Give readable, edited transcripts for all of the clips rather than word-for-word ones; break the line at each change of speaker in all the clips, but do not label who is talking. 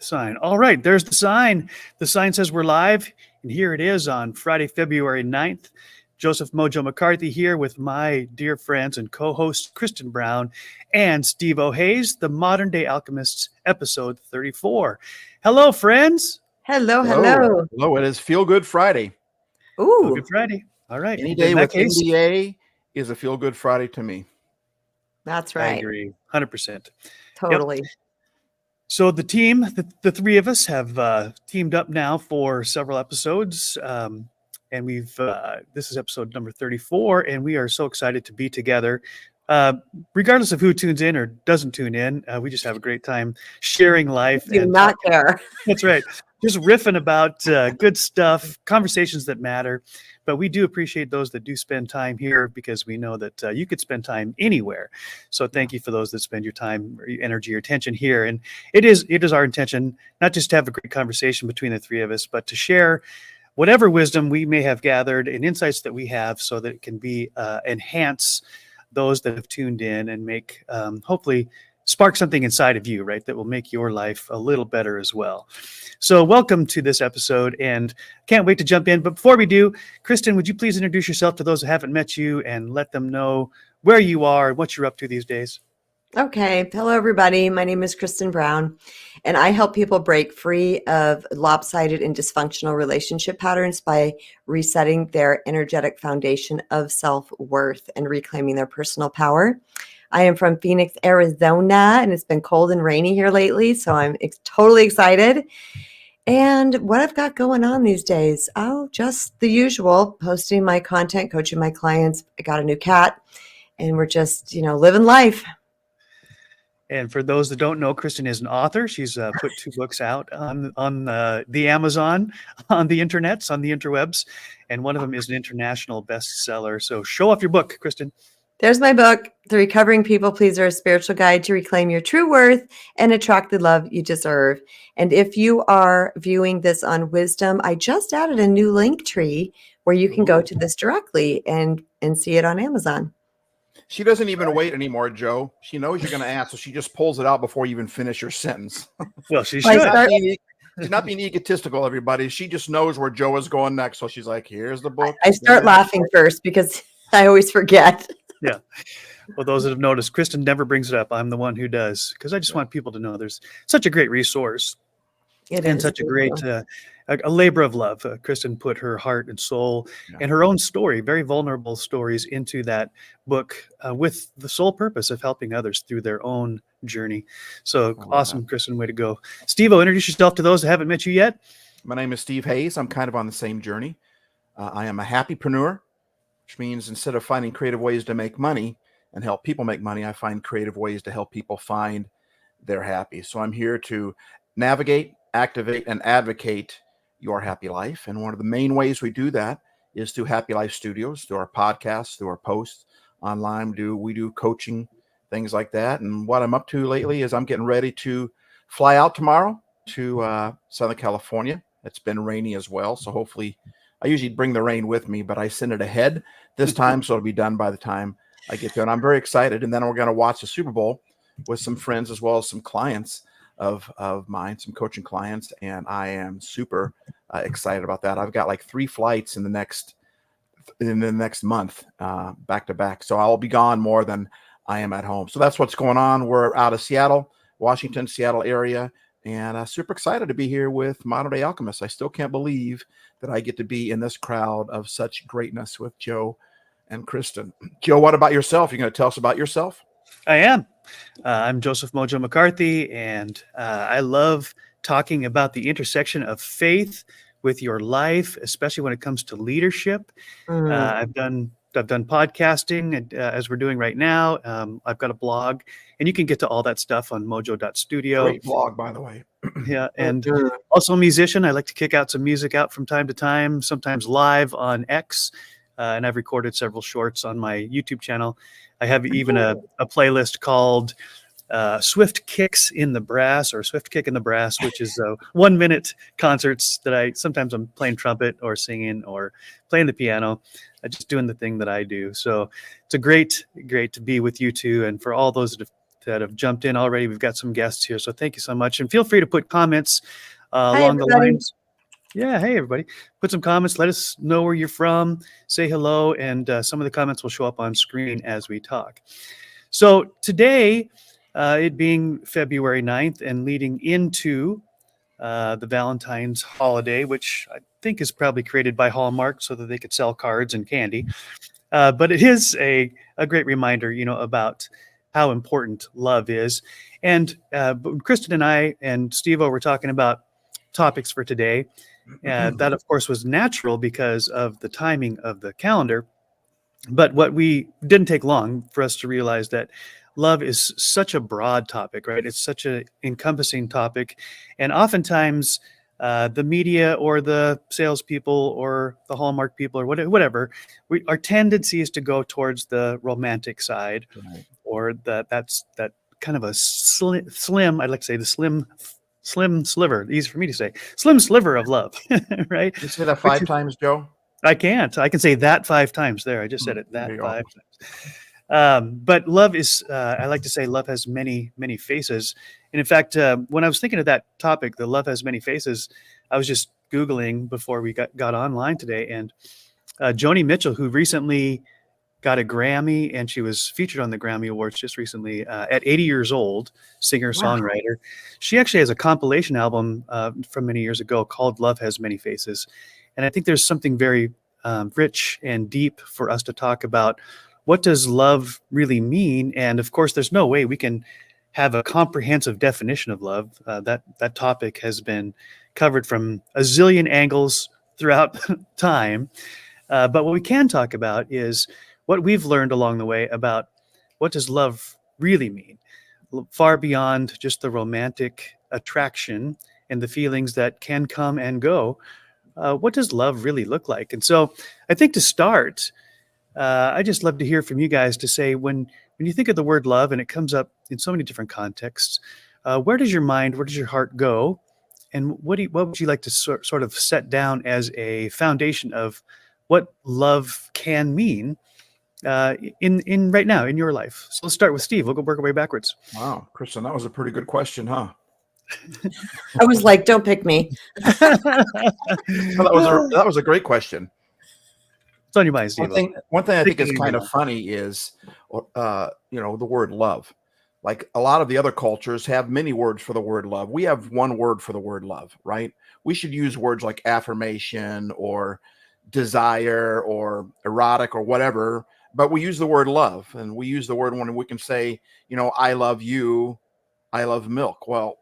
sign. All right, there's the sign. The sign says we're live, and here it is on Friday, February 9th. Joseph MoJOE McCarthy here with my dear friends and co-host Kristen Brown and Stevo Hays, the Modern Day Alchemists, episode 34. Hello, friends.
Hello.
Hello, it is Feel Good Friday.
Ooh.
Feel Good Friday. All right.
Any day with NDA is a Feel Good Friday to me.
That's right.
I agree, 100%.
Totally.
Yep. So the team, the three of us have teamed up now for several episodes. And we've this is episode number 34, and we are so excited to be together. Regardless of who tunes in or doesn't tune in, we just have a great time sharing life.
Do not care.
That's right. Just riffing about good stuff, conversations that matter. But we do appreciate those that do spend time here, because we know that you could spend time anywhere. So thank you for those that spend your time, or your energy, your attention here. And it is our intention not just to have a great conversation between the three of us, but to share whatever wisdom we may have gathered and insights that we have, so that it can be enhance those that have tuned in and make hopefully spark something inside of you, right, that will make your life a little better as well. So welcome to this episode, and can't wait to jump in. But before we do, Kristen, would you please introduce yourself to those that haven't met you and let them know where you are and what you're up to these days?
Okay. Hello, everybody. My name is Kristen Brown, and I help people break free of lopsided and dysfunctional relationship patterns by resetting their energetic foundation of self-worth and reclaiming their personal power. I am from Phoenix, Arizona, and it's been cold and rainy here lately, so I'm totally excited. And what I've got going on these days, just the usual, posting my content, coaching my clients. I got a new cat, and we're just, living life.
And for those that don't know, Kristen is an author. She's put 2 books out on the Amazon, on the internets, on the interwebs, and one of them is an international bestseller. So show off your book, Kristen.
There's my book, The Recovering People Pleaser, a Spiritual Guide to Reclaim Your True Worth and Attract the Love You Deserve. And if you are viewing this on Wisdom, I just added a new link tree where you can go to this directly and see it on Amazon.
She doesn't even wait anymore, Joe. She knows you're going to ask, so she just pulls it out before you even finish your sentence.
Well, she should.
She's not being egotistical, everybody. She just knows where Joe is going next. So she's like, here's the book.
I start laughing first because I always forget.
Yeah. Well, those that have noticed, Kristen never brings it up. I'm the one who does, because I just want people to know there's such a great resource. And such a great a labor of love. Kristen put her heart and soul and her own story, very vulnerable stories, into that book with the sole purpose of helping others through their own journey. So awesome, Kristen, way to go. Stevo, introduce yourself to those that haven't met you yet.
My name is Steve Hays. I'm kind of on the same journey. I am a happypreneur, which means instead of finding creative ways to make money and help people make money, I find creative ways to help people find their happy. So I'm here to navigate, activate, and advocate your happy life. And one of the main ways we do that is through Happy Life Studios, through our podcasts, through our posts online. We do coaching, things like that. And what I'm up to lately is I'm getting ready to fly out tomorrow to Southern California. It's been rainy as well, so hopefully I usually bring the rain with me, but I send it ahead this time, so it'll be done by the time I get there. And I'm very excited. And then we're going to watch the Super Bowl with some friends as well as some clients of mine, some coaching clients, and I am super excited about that. I've got like 3 flights in the next month, back to back. So I'll be gone more than I am at home. So that's what's going on. We're out of Seattle, Washington, Seattle area, and super excited to be here with Modern Day Alchemists. I still can't believe that I get to be in this crowd of such greatness with Joe and Kristen. Joe, what about yourself? You're going to tell us about yourself?
I am. I'm Joseph MoJOE McCarthy, and I love talking about the intersection of faith with your life, especially when it comes to leadership. I've done podcasting as we're doing right now. I've got a blog, and you can get to all that stuff on mojo.studio.
Great blog, by the way.
Yeah, and also a musician. I like to kick out some music out from time to time, sometimes live on X. And I've recorded several shorts on my YouTube channel. I have even a playlist called Swift Kicks in the Brass, or Swift Kick in the Brass, which is 1-minute concerts that sometimes I'm playing trumpet or singing or playing the piano, just doing the thing that I do. So it's a great to be with you two. And for all those that that have jumped in already. We've got some guests here, so thank you so much. And feel free to put comments
Hi,
along the
everybody.
lines. Yeah, hey everybody. Put some comments. Let us know where you're from. Say hello, and some of the comments will show up on screen as we talk. So today, it being February 9th and leading into the Valentine's holiday, which I think is probably created by Hallmark so that they could sell cards and candy. But it is a great reminder, about how important love is. And Kristen and I and Stevo were talking about topics for today. That, of course, was natural because of the timing of the calendar. But what we didn't take long for us to realize that love is such a broad topic, right? It's such an encompassing topic. And oftentimes, the media or the salespeople or the Hallmark people or whatever, our tendency is to go towards the romantic side,
Right.
or that's that kind of a slim, I'd like to say the slim sliver, easy for me to say, slim sliver of love, right?
You say that 5 times, Joe?
I can't. I can say that 5 times there. I just said it
There
that
you
5
go.
times. But love is, I like to say love has many, many faces. And in fact, when I was thinking of that topic, the love has many faces, I was just Googling before we got online today. And Joni Mitchell, who recently got a Grammy, and she was featured on the Grammy Awards just recently, at 80 years old, singer-songwriter. She actually has a compilation album from many years ago called Love Has Many Faces. And I think there's something very rich and deep for us to talk about. What does love really mean? And of course, there's no way we can have a comprehensive definition of love. That topic has been covered from a zillion angles throughout time. But what we can talk about is what we've learned along the way about what does love really mean, far beyond just the romantic attraction and the feelings that can come and go. What does love really look like? And so I think to start, I just love to hear from you guys to say, when you think of the word love, and it comes up in so many different contexts, where does your mind, where does your heart go? And what would you like to sort of set down as a foundation of what love can mean in right now in your life? So let's start with Steve. We'll go work our way backwards.
Wow, Kristen, that was a pretty good question, huh?
I was like, don't pick me.
That was a great question.
It's on your mind, Steve.
One thing I think is kind of funny is, the word love. Like a lot of the other cultures have many words for the word love. We have one word for the word love, right? We should use words like affirmation or desire or erotic or whatever, but we use the word love, and we use the word when we can say, I love you, I love milk. Well,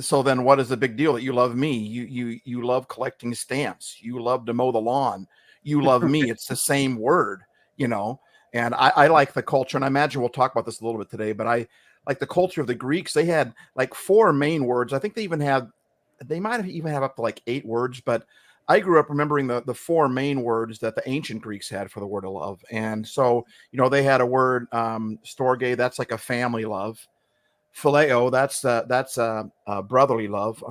so then what is the big deal that you love me? You love collecting stamps. You love to mow the lawn. You love me. It's the same word, and I like the culture, and I imagine we'll talk about this a little bit today, but I like the culture of the Greeks. They had like 4 main words. I think they might even have up to like 8 words, but I grew up remembering the 4 main words that the ancient Greeks had for the word of love. And so, they had a word, storge, that's like a family love. Phileo, that's brotherly love,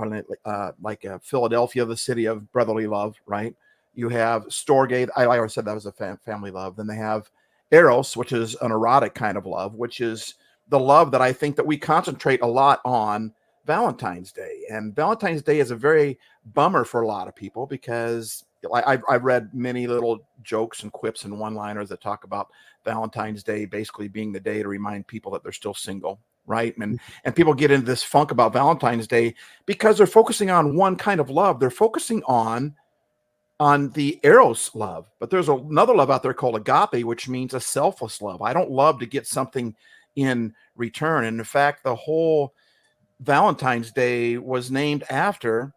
like Philadelphia, the city of brotherly love, right? You have storge, I already said that was a family love. Then they have eros, which is an erotic kind of love, which is the love that I think that we concentrate a lot on Valentine's Day. And Valentine's Day is a very bummer for a lot of people because I've read many little jokes and quips and one-liners that talk about Valentine's Day basically being the day to remind people that they're still single, right? And people get into this funk about Valentine's Day because they're focusing on one kind of love. They're focusing on the eros love, but there's another love out there called agape, which means a selfless love. I don't love to get something in return. And in fact, the whole Valentine's Day was named after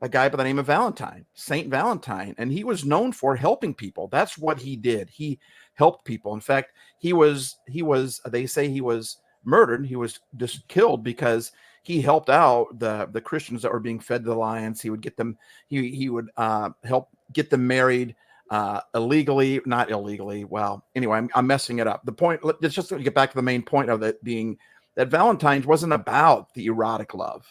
a guy by the name of Valentine, Saint Valentine, and he was known for helping people. That's what he did. He helped people. In fact, they say he was murdered. He was just killed because he helped out the Christians that were being fed to the lions. He would get them, he would help get them married illegally, not illegally. Well, anyway, I'm messing it up. The point, let's just get back to the main point of it being that Valentine's wasn't about the erotic love.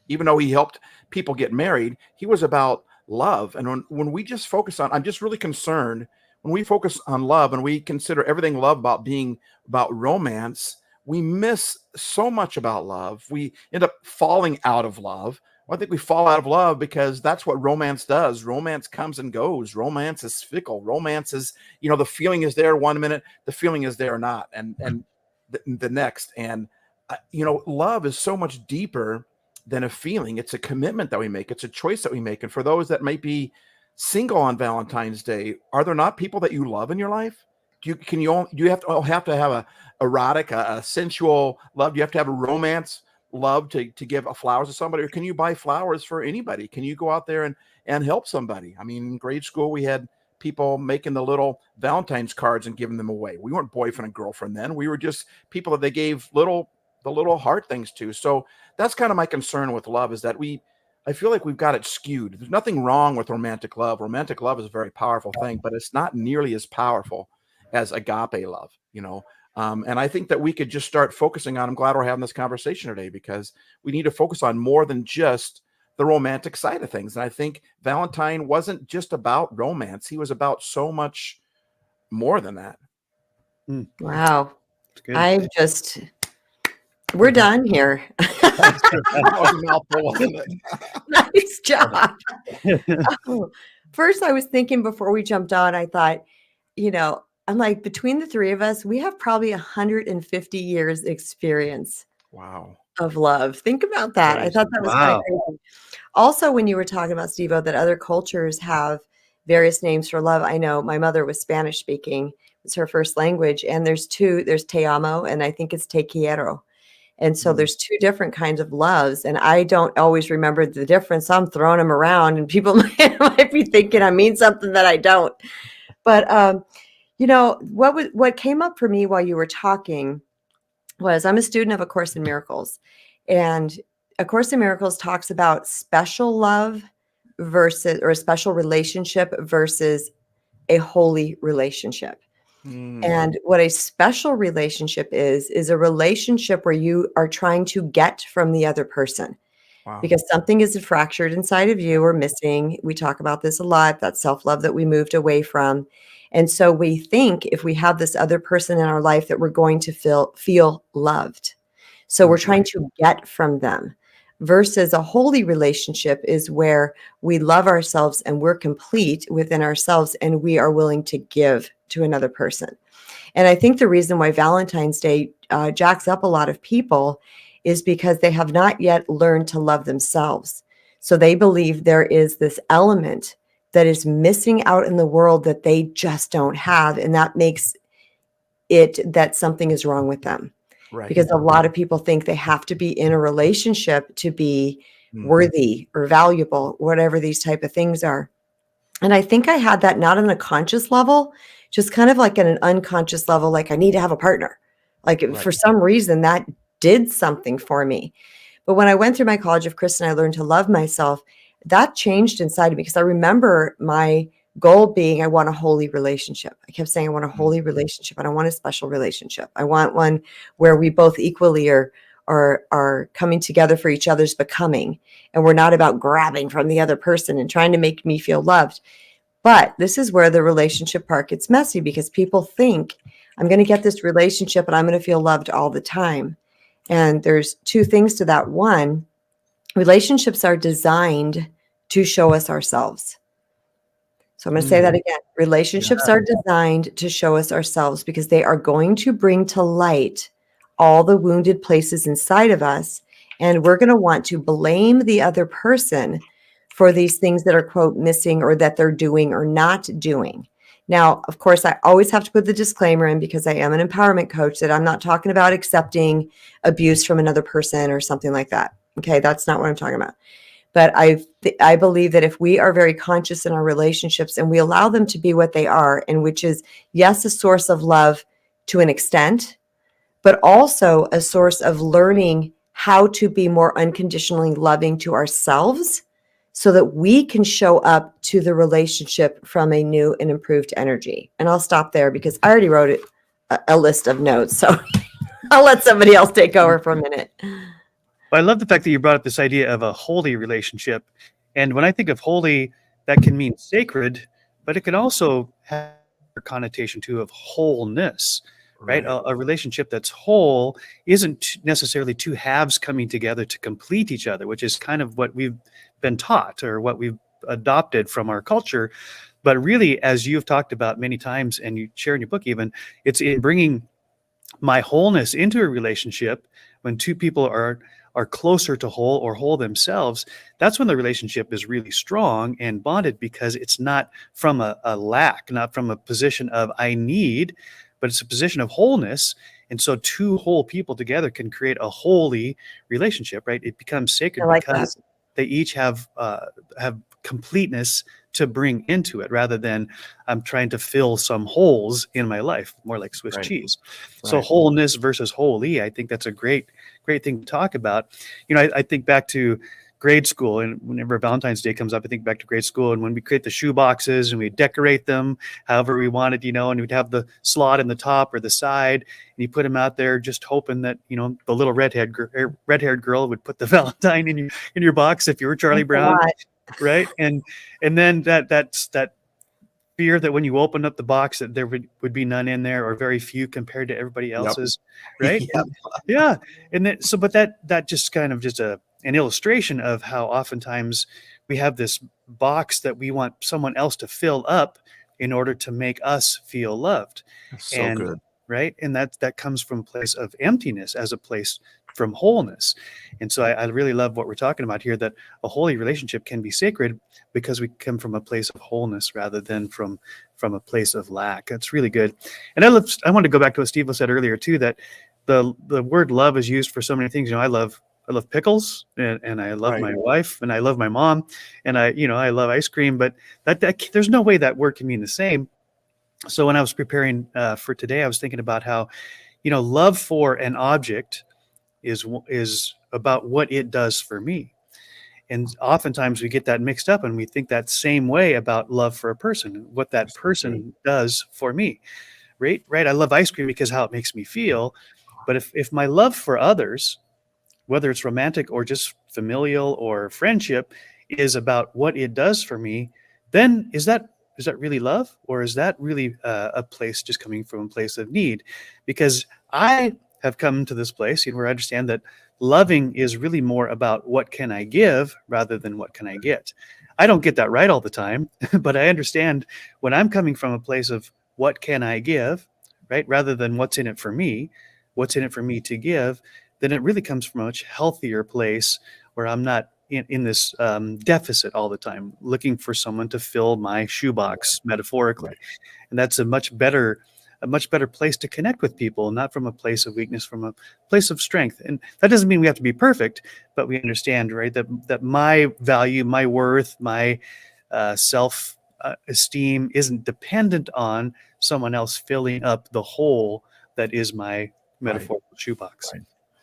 Even though he helped people get married, he was about love. And when we just focus on, I'm just really concerned when we focus on love and we consider everything love about being about romance, we miss so much about love. We end up falling out of love. Well, I think we fall out of love because that's what romance does. Romance comes and goes. Romance is fickle. Romance is, the feeling is there one minute, the feeling is there not, and the next. And love is so much deeper than a feeling. It's a commitment that we make. It's a choice that we make. And for those that might be single on Valentine's Day, are there not people that you love in your life? Do you have to have a erotic, a sensual love? Do you have to have a romance love to give flowers to somebody, or can you buy flowers for anybody? Can you go out there and help somebody? I mean, in grade school, we had people making the little Valentine's cards and giving them away. We weren't boyfriend and girlfriend then. We were just people that they gave the little heart things to. So that's kind of my concern with love, is that I feel like we've got it skewed. There's nothing wrong with romantic love. Romantic love is a very powerful thing, but it's not nearly as powerful as agape love, and I think that we could just start focusing on, I'm glad we're having this conversation today, because we need to focus on more than just the romantic side of things. And I think Valentine wasn't just about romance. He was about so much more than that.
Wow. We're done here. Nice job. First, I was thinking before we jumped on, I thought, I'm like, between the three of us, we have probably 150 years experience.
Wow.
Of love. Think about that. I thought that was kind of crazy. Also, when you were talking about, Stevo, that other cultures have various names for love. I know my mother was Spanish speaking. It's her first language. And there's te amo, and I think it's te quiero. And so there's two different kinds of loves. And I don't always remember the difference. I'm throwing them around, and people might be thinking I mean something that I don't. But, what came up for me while you were talking was, I'm a student of A Course in Miracles, and A Course in Miracles talks about special love versus, or a special relationship versus a holy relationship. And what a special relationship is a relationship where you are trying to get from the other person. Wow. Because something is fractured inside of you or missing. We talk about this a lot, that self-love that we moved away from. And so we think if we have this other person in our life that we're going to feel loved. So we're trying to get from them, versus a holy relationship is where we love ourselves and we're complete within ourselves and we are willing to give to another person. And I think the reason why Valentine's Day jacks up a lot of people is because they have not yet learned to love themselves. So they believe there is this element that is missing out in the world that they just don't have. And that makes it that something is wrong with them. Right. Because a lot of people think they have to be in a relationship to be worthy or valuable, whatever these type of things are. And I think I had that not on a conscious level, just kind of like at an unconscious level, like I need to have a partner. Like for some reason that did something for me. But when I went through my College of Kristen, I learned to love myself. That changed inside of me, because I remember my goal being, I want a holy relationship. I kept saying, I want a holy relationship. I don't want a special relationship. I want one where we both equally are coming together for each other's becoming. And we're not about grabbing from the other person and trying to make me feel loved. But this is where the relationship part gets messy, because people think I'm going to get this relationship and I'm going to feel loved all the time. And there's two things to that. One, relationships are designed to show us ourselves. So I'm going to say that again. Relationships are designed to show us ourselves, because they are going to bring to light all the wounded places inside of us. And we're going to want to blame the other person for these things that are, quote, missing, or that they're doing or not doing. Now, of course, I always have to put the disclaimer in, because I am an empowerment coach, that I'm not talking about accepting abuse from another person or something like that. Okay, that's not what I'm talking about. But I believe that if we are very conscious in our relationships and we allow them to be what they are, and which is, yes, a source of love to an extent, but also a source of learning how to be more unconditionally loving to ourselves, so that we can show up to the relationship from a new and improved energy. And I'll stop there, because I already wrote a list of notes. So I'll let somebody else take over for a minute.
Well, I love the fact that you brought up this idea of a holy relationship. And when I think of holy, that can mean sacred, but it can also have a connotation too of wholeness, right? A relationship that's whole isn't necessarily two halves coming together to complete each other, which is kind of what we've been taught or what we've adopted from our culture. But really, as you've talked about many times and you share in your book even, it's in bringing my wholeness into a relationship. When two people are closer to whole or whole themselves, that's when the relationship is really strong and bonded, because it's not from a lack, not from a position of I need, but it's a position of wholeness. And so two whole people together can create a holy relationship, right? It becomes sacred
I like
because
that.
they each have completeness to bring into it, rather than I'm trying to fill some holes in my life, more like Swiss cheese. So wholeness versus holy, I think that's a great thing to talk about. I think back to grade school, and whenever Valentine's Day comes up, I think back to grade school, and when we create the shoe boxes and we decorate them however we wanted, and we'd have the slot in the top or the side, and you put them out there just hoping that the little red-haired girl would put the Valentine in your box if you were Charlie Brown, right? And then that's that fear that when you open up the box that there would be none in there, or very few compared to everybody else's, right? Yeah. And then but that just kind of just an illustration of how oftentimes we have this box that we want someone else to fill up in order to make us feel loved.
That's so good.
Right. And that comes from a place of emptiness as a place from wholeness. And so I really love what we're talking about here, that a holy relationship can be sacred because we come from a place of wholeness rather than from a place of lack. That's really good. And I wanted to go back to what Stevo said earlier too, that the word love is used for so many things. I love pickles, and I love my wife, and I love my mom, and I love ice cream, but that there's no way that word can mean the same. So when I was preparing for today, I was thinking about how, love for an object is about what it does for me. And oftentimes we get that mixed up, and we think that same way about love for a person, what that person does for me, right? I love ice cream because how it makes me feel. But if my love for others, whether it's romantic or just familial or friendship, is about what it does for me, then is that really love? Or is that really a place just coming from a place of need? Because I have come to this place where I understand that loving is really more about what can I give rather than what can I get. I don't get that right all the time, but I understand when I'm coming from a place of what can I give, right, rather than what's in it for me to give, then it really comes from a much healthier place where I'm not in this deficit all the time, looking for someone to fill my shoebox, metaphorically. And that's a much better place to connect with people, not from a place of weakness, from a place of strength. And that doesn't mean we have to be perfect, but we understand, right, that my value, my worth, my self esteem isn't dependent on someone else filling up the hole that is my metaphorical shoebox.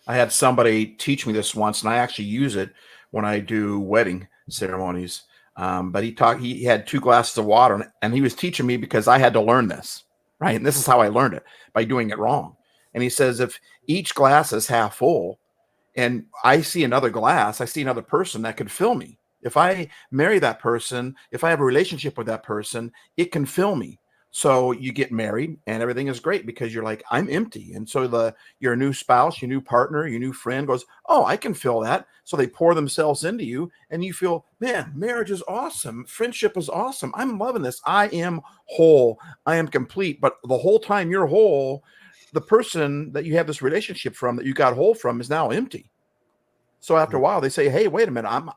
I had somebody teach me this once, and I actually use it when I do wedding ceremonies. But he had 2 glasses of water, and he was teaching me because I had to learn this, right? And this is how I learned it, by doing it wrong. And he says, if each glass is half full and I see another glass, I see another person that could fill me. If I marry that person, if I have a relationship with that person, it can fill me. So you get married and everything is great because you're like, I'm empty. And so your new spouse, your new partner, your new friend goes, oh, I can fill that. So they pour themselves into you and you feel, man, marriage is awesome. Friendship is awesome. I'm loving this. I am whole. I am complete. But the whole time you're whole, the person that you have this relationship from, that you got whole from, is now empty. So after a while they say, hey, wait a minute,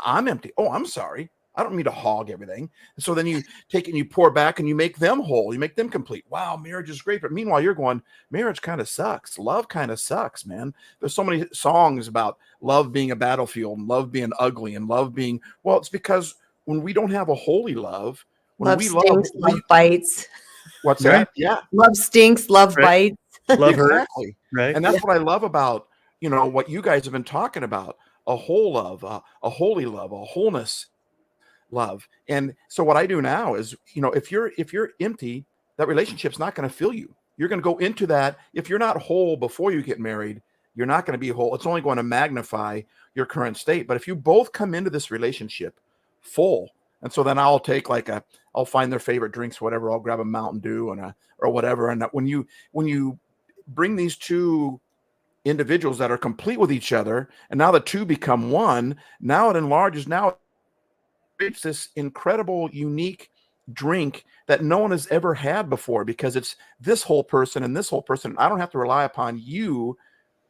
I'm empty. Oh, I'm sorry. I don't mean to hog everything. And so then you take it and you pour back and you make them whole. You make them complete. Wow, marriage is great. But meanwhile, you're going, marriage kind of sucks. Love kind of sucks, man. There's so many songs about love being a battlefield and love being ugly and love being, well, it's because when we don't have a holy love, when
love
we
stinks, love bites.
What's
Right.
that? Yeah.
Love stinks, love bites.
Love hurts.
Exactly.
Right.
And that's what I love about, what you guys have been talking about, a whole love, a holy love, a wholeness love. And so what I do now is, if you're empty, that relationship's not going to fill you. You're going to go into that. If you're not whole before you get married, you're not going to be whole. It's only going to magnify your current state. But if you both come into this relationship full, And so then I'll take I'll find their favorite drinks, whatever. I'll grab a Mountain Dew or whatever. And when you bring these two individuals that are complete with each other, and now the two become one, now it enlarges, now it creates this incredible, unique drink that no one has ever had before, because it's this whole person and this whole person. I don't have to rely upon you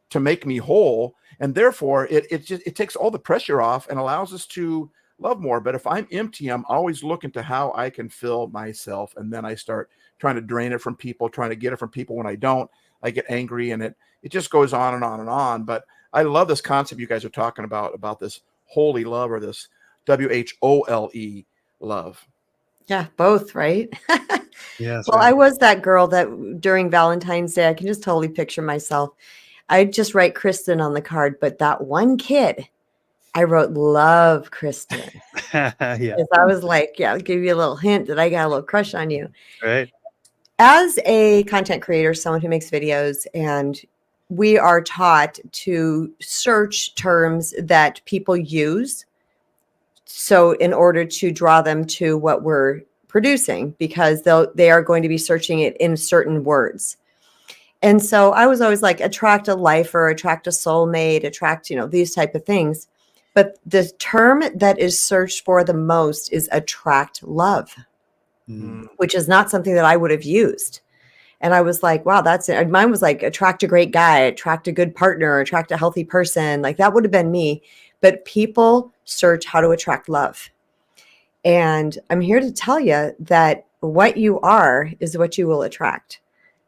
to make me whole. And therefore it takes all the pressure off and allows us to love more. But if I'm empty, I'm always looking to how I can fill myself. And then I start trying to drain it from people, trying to get it from people. When I don't, I get angry, and it just goes on and on and on. But I love this concept you guys are talking about this holy love, or this WHOLE love.
Yeah, both, right?
Yes.
Well, I was that girl that during Valentine's Day, I can just totally picture myself. I'd just write Kristen on the card, but that one kid, I wrote love Kristen.
Yeah.
Because I was like, yeah, I'll give you a little hint that I got a little crush on you.
Right.
As a content creator, someone who makes videos, and we are taught to search terms that people use. So in order to draw them to what we're producing, because they are going to be searching it in certain words. And so I was always like, attract a lifer, attract a soulmate, attract, these type of things. But the term that is searched for the most is attract love, which is not something that I would have used. And I was like, wow, that's it. Mine was like, attract a great guy, attract a good partner, attract a healthy person. Like that would have been me. But people search how to attract love. And I'm here to tell you that what you are is what you will attract.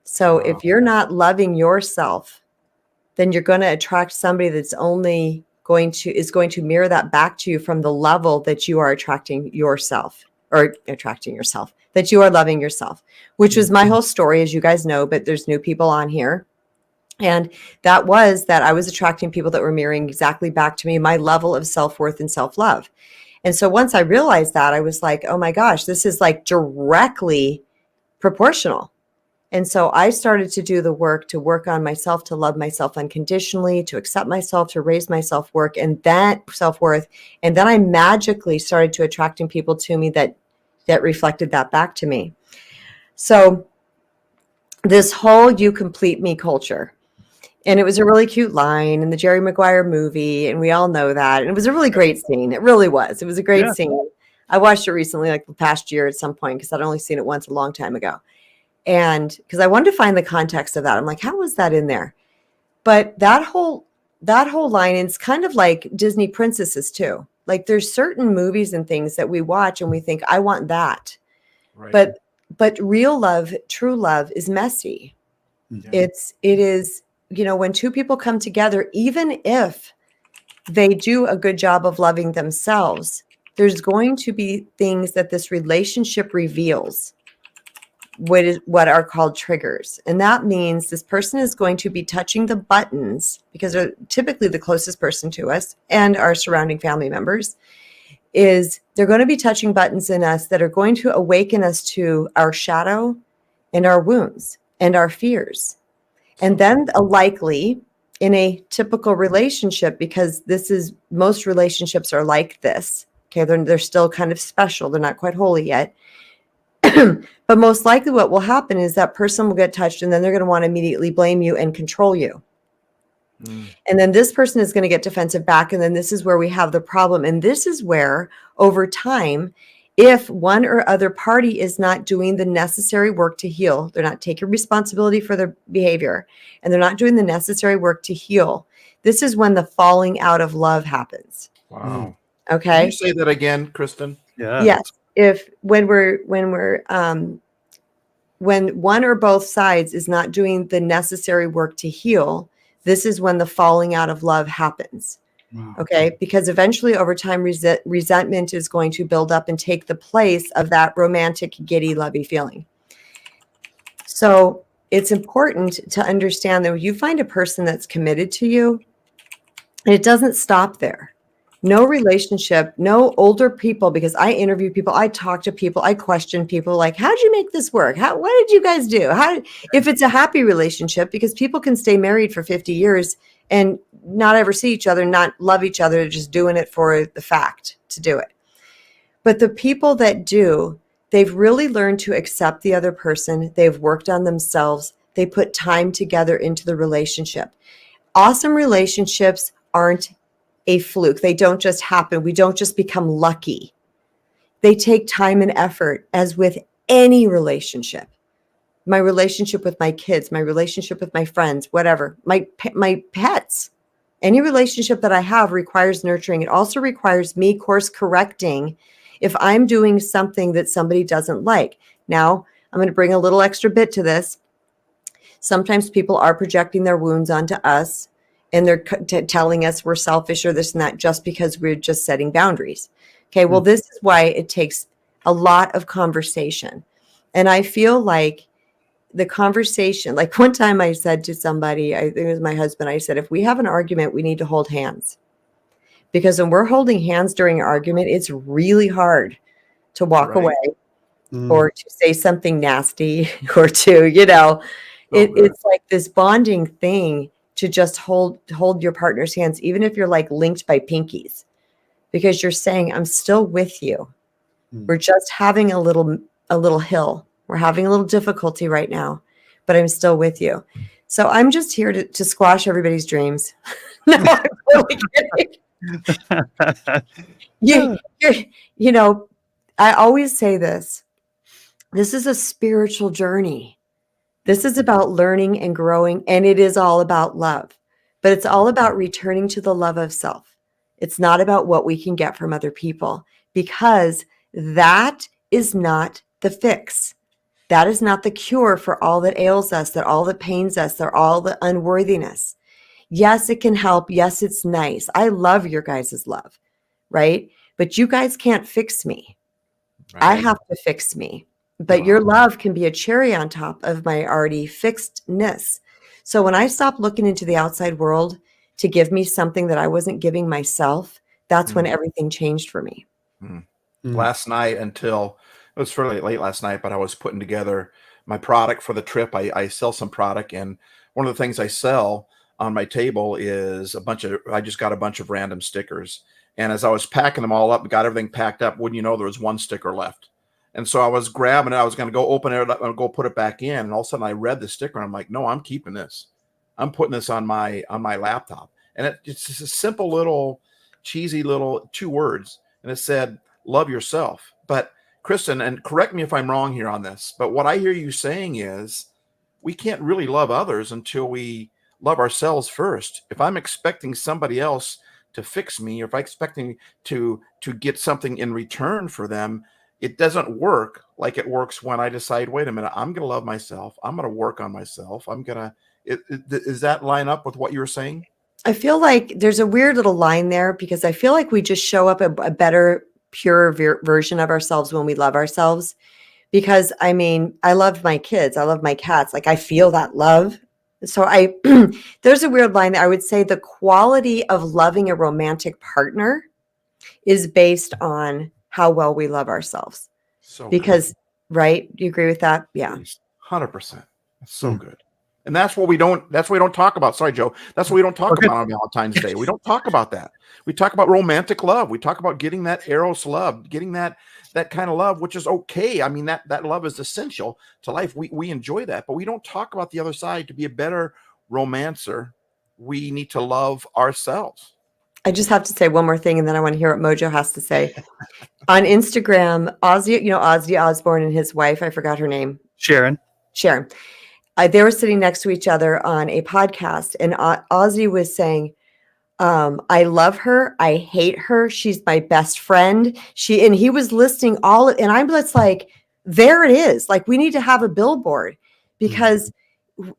So if you're not loving yourself, then you're going to attract somebody that's only going to mirror that back to you from the level that you are attracting yourself, that you are loving yourself, which was my whole story, as you guys know, but there's new people on here. And that was that I was attracting people that were mirroring exactly back to me, my level of self-worth and self-love. And so once I realized that, I was like, oh my gosh, this is like directly proportional. And so I started to do the work to work on myself, to love myself unconditionally, to accept myself, to raise my self-worth, and then I magically started to attracting people to me that reflected that back to me. So this whole "you complete me" culture. And it was a really cute line in the Jerry Maguire movie, and we all know that. And it was a really great scene. It really was. It was a great scene. I watched it recently, like the past year at some point, because I'd only seen it once a long time ago. And because I wanted to find the context of that. I'm like, how was that in there? But that whole line, it's kind of like Disney princesses too. Like there's certain movies and things that we watch and we think, I want that. Right. But real love, true love is messy. Yeah. It is, when two people come together, even if they do a good job of loving themselves, there's going to be things that this relationship reveals, what are called triggers. And that means this person is going to be touching the buttons, because they're typically the closest person to us and our surrounding family members, they're going to be touching buttons in us that are going to awaken us to our shadow and our wounds and our fears. And then likely in a typical relationship, because most relationships are like this. Okay. They're still kind of special. They're not quite holy yet. But most likely what will happen is that person will get touched, and then they're going to want to immediately blame you and control you. And then this person is going to get defensive back. And then this is where we have the problem. And this is where over time, if one or other party is not doing the necessary work to heal, they're not taking responsibility for their behavior, and they're not doing the necessary work to heal, this is when the falling out of love happens.
Wow.
Okay.
Can you say that again, Kristen?
Yeah. Yes. When one or both sides is not doing the necessary work to heal, this is when the falling out of love happens. Wow. Okay. Because eventually over time, resentment is going to build up and take the place of that romantic, giddy, lovey feeling. So it's important to understand that when you find a person that's committed to you, it doesn't stop there. No relationship, no older people, because I interview people, I talk to people, I question people like, how'd you make this work? What did you guys do? If it's a happy relationship, because people can stay married for 50 years and not ever see each other, not love each other, just doing it for the fact to do it. But the people that do, they've really learned to accept the other person. They've worked on themselves. They put time together into the relationship. Awesome relationships aren't a fluke. They don't just happen. We don't just become lucky. They take time and effort, as with any relationship. My relationship with my kids, my relationship with my friends, whatever, my pets. Any relationship that I have requires nurturing. It also requires me course correcting if I'm doing something that somebody doesn't like. Now, I'm going to bring a little extra bit to this. Sometimes people are projecting their wounds onto us, and they're telling us we're selfish or this and that just because we're just setting boundaries. Okay, well, this is why it takes a lot of conversation. And I feel like the conversation, like one time I said to somebody, I think it was my husband, I said, if we have an argument, we need to hold hands. Because when we're holding hands during an argument, it's really hard to walk away or to say something nasty or to, it's like this bonding thing to just hold your partner's hands, even if you're like linked by pinkies, because you're saying, I'm still with you. We're just having a little hill. We're having a little difficulty right now, but I'm still with you. So I'm just here to squash everybody's dreams. No, I'm totally kidding. I always say this. This is a spiritual journey. This is about learning and growing, and it is all about love. But it's all about returning to the love of self. It's not about what we can get from other people, because that is not the fix. That is not the cure for all that ails us, that all that pains us, that all the unworthiness. Yes, it can help. Yes, it's nice. I love your guys' love, right? But you guys can't fix me. Right. I have to fix me. But your love can be a cherry on top of my already fixedness. So when I stopped looking into the outside world to give me something that I wasn't giving myself, that's when everything changed for me.
Last night, until it was fairly late last night, but I was putting together my product for the trip. I sell some product, and one of the things I sell on my table is I just got a bunch of random stickers. And as I was packing them all up, got everything packed up, wouldn't you know, there was one sticker left. And so I was grabbing it. I was going to go open it up and go put it back in. And all of a sudden I read the sticker and I'm like, no, I'm keeping this. I'm putting this on my laptop. And it's just a simple little cheesy little 2 words. And it said, love yourself. But Kristen, and correct me if I'm wrong here on this, but what I hear you saying is we can't really love others until we love ourselves first. If I'm expecting somebody else to fix me, or if I'm expecting to get something in return for them, it doesn't work like it works when I decide, wait a minute, I'm going to love myself. I'm going to work on myself. Does that line up with what you were saying?
I feel like there's a weird little line there, because I feel like we just show up a better, pure version of ourselves when we love ourselves. Because I mean, I love my kids. I love my cats. Like, I feel that love. So there's a weird line that I would say the quality of loving a romantic partner is based on how well we love ourselves.
So
because, good. Right? Do you agree with that? Yeah.
100%. That's so good. And that's what we don't talk about. Sorry, Joe. That's what we don't talk about on Valentine's Day. We don't talk about that. We talk about romantic love. We talk about getting that eros love, getting that kind of love, which is okay. I mean, that love is essential to life. We enjoy that, but we don't talk about the other side. To be a better romancer, we need to love ourselves.
I just have to say one more thing, and then I want to hear what Mojo has to say. On Instagram, Ozzy Osbourne and his wife, I forgot her name.
Sharon.
They were sitting next to each other on a podcast, and Ozzy was saying, I love her. I hate her. She's my best friend. And he was listing and I'm just like, there it is. Like, we need to have a billboard, because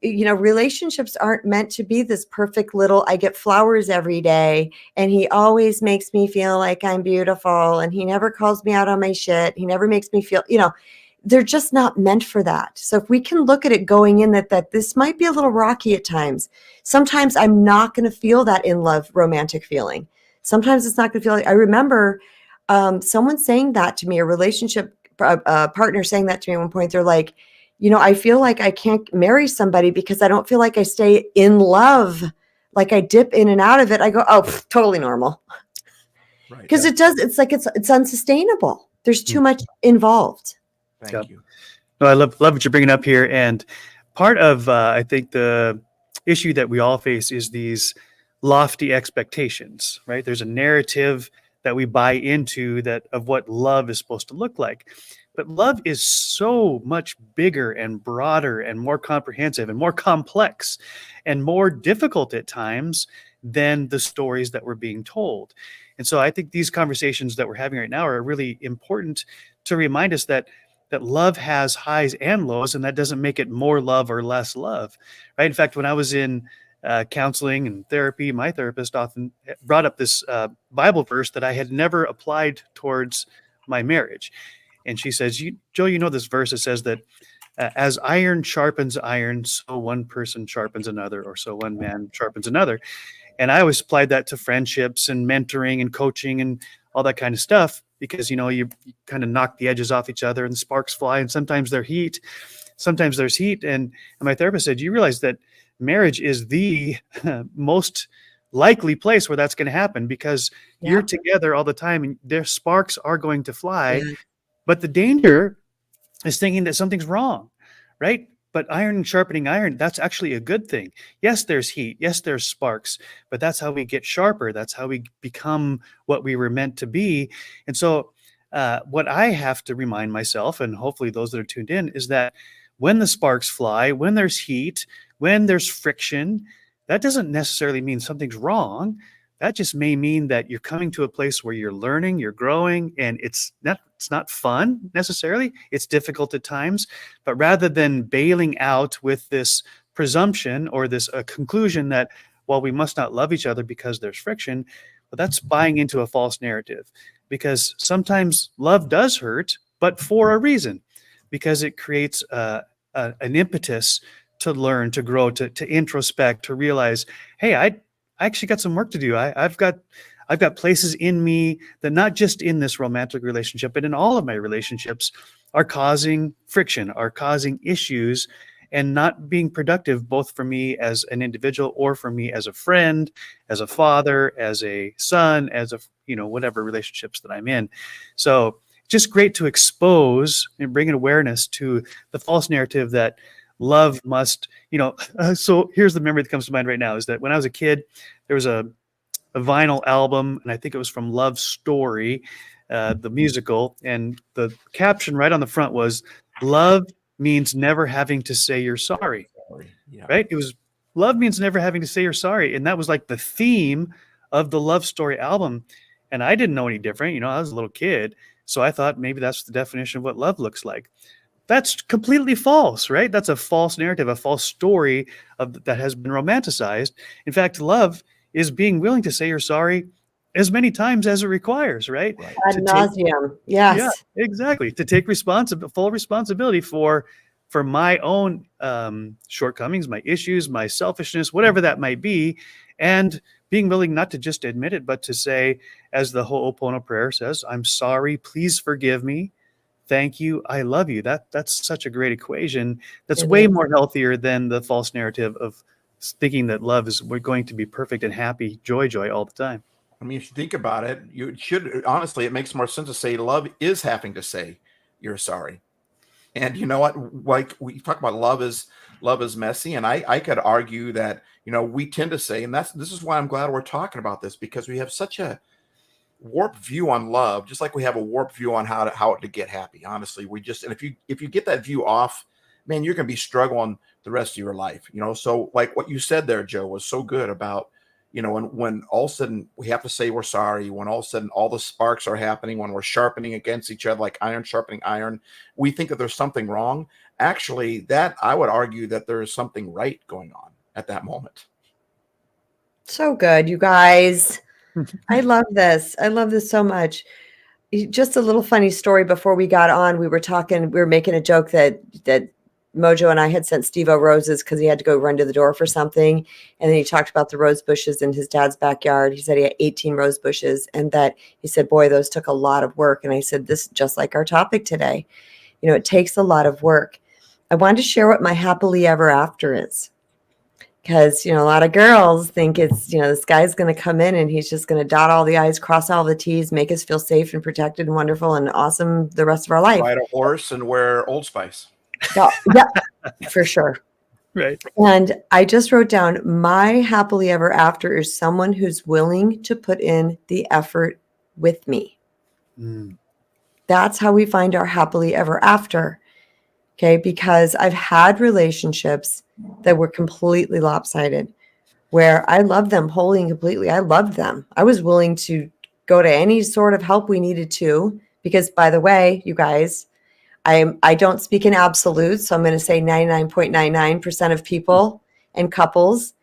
relationships aren't meant to be this perfect little, I get flowers every day and he always makes me feel like I'm beautiful and he never calls me out on my shit. He never makes me feel, they're just not meant for that. So if we can look at it going in that this might be a little rocky at times. Sometimes I'm not going to feel that in love romantic feeling. Sometimes it's not going to feel like, I remember someone saying that to me, a relationship partner saying that to me at one point. They're like, I feel like I can't marry somebody because I don't feel like I stay in love. Like, I dip in and out of it. I go, totally normal. Right. Because it's like, it's unsustainable. There's too much involved.
Thank
Yep.
you.
No, I love what you're bringing up here. And part of, I think, the issue that we all face is these lofty expectations, right? There's a narrative that we buy into that of what love is supposed to look like. But love is so much bigger and broader and more comprehensive and more complex and more difficult at times than the stories that we're being told. And so I think these conversations that we're having right now are really important to remind us that love has highs and lows, and that doesn't make it more love or less love, right? In fact, when I was in counseling and therapy, my therapist often brought up this Bible verse that I had never applied towards my marriage. And she says, Joe, you know this verse, it says that as iron sharpens iron, so one person sharpens another, or so one man sharpens another. And I always applied that to friendships and mentoring and coaching and all that kind of stuff, because, you kind of knock the edges off each other and sparks fly, and sometimes there's heat. And my therapist said, you realize that marriage is the most likely place where that's going to happen, because you're together all the time and their sparks are going to fly.
Yeah.
But the danger is thinking that something's wrong, right? But iron sharpening iron, that's actually a good thing. Yes, there's heat. Yes, there's sparks, but that's how we get sharper. That's how we become what we were meant to be. And so what I have to remind myself, and hopefully those that are tuned in, is that when the sparks fly, when there's heat, when there's friction, that doesn't necessarily mean something's wrong. That just may mean that you're coming to a place where you're learning, you're growing, and it's not fun necessarily. It's difficult at times, but rather than bailing out with this presumption or this conclusion that, well, we must not love each other because there's friction, well, that's buying into a false narrative, because sometimes love does hurt, but for a reason, because it creates an impetus to learn, to grow, to introspect, to realize, hey, I actually got some work to do. I've got places in me that, not just in this romantic relationship, but in all of my relationships, are causing friction, are causing issues, and not being productive, both for me as an individual or for me as a friend, as a father, as a son, as a, whatever relationships that I'm in. So just great to expose and bring an awareness to the false narrative that love must, so here's the memory that comes to mind right now, is that when I was a kid, there was a vinyl album, and I think it was from Love Story, the musical, and the caption right on the front was, "Love means never having to say you're sorry."
Yeah.
Right? It was, love means never having to say you're sorry, and that was like the theme of the Love Story album. And I didn't know any different. I was a little kid, so I thought maybe that's the definition of what love looks like. That's completely false, right? That's a false narrative, a false story that has been romanticized. In fact, love is being willing to say you're sorry as many times as it requires, right?
Ad nauseum. Yes.
Yeah, exactly. To take full responsibility for my own shortcomings, my issues, my selfishness, whatever that might be, and being willing not to just admit it, but to say, as the Ho'oponopono prayer says, "I'm sorry, please forgive me. Thank you, I love you." That's such a great equation. That's way more healthier than the false narrative of thinking that love is, we're going to be perfect and happy, joy all the time.
I mean, if you think about it, you should, honestly, it makes more sense to say love is having to say you're sorry. And you know what? Like, we talk about love is messy. And I could argue that, we tend to say, and this is why I'm glad we're talking about this, because we have such a warped view on love, just like we have a warped view on how to get happy. Honestly, and if you get that view off, man, you're going to be struggling the rest of your life. So like what you said there, Joe, was so good about, when all of a sudden we have to say we're sorry, when all of a sudden all the sparks are happening, when we're sharpening against each other, like iron sharpening iron, we think that there's something wrong. Actually, that I would argue that there is something right going on at that moment.
So good, you guys. I love this. I love this so much. Just a little funny story before we got on. We were making a joke that Mojo and I had sent Stevo roses because he had to go run to the door for something. And then he talked about the rose bushes in his dad's backyard. He said he had 18 rose bushes, and that he said, boy, those took a lot of work. And I said, this is just like our topic today. It takes a lot of work. I wanted to share what my happily ever after is. because, a lot of girls think it's, this guy's going to come in and he's just going to dot all the I's, cross all the T's, make us feel safe and protected and wonderful and awesome the rest of our life.
Ride a horse and wear Old Spice.
Yeah, for sure.
Right.
And I just wrote down, my happily ever after is someone who's willing to put in the effort with me. That's how we find our happily ever after. Okay. Because I've had relationships that were completely lopsided, where I loved them wholly and completely. I loved them. I was willing to go to any sort of help we needed to, because, by the way, you guys, I don't speak in absolutes. So I'm going to say 99.99% of people and couples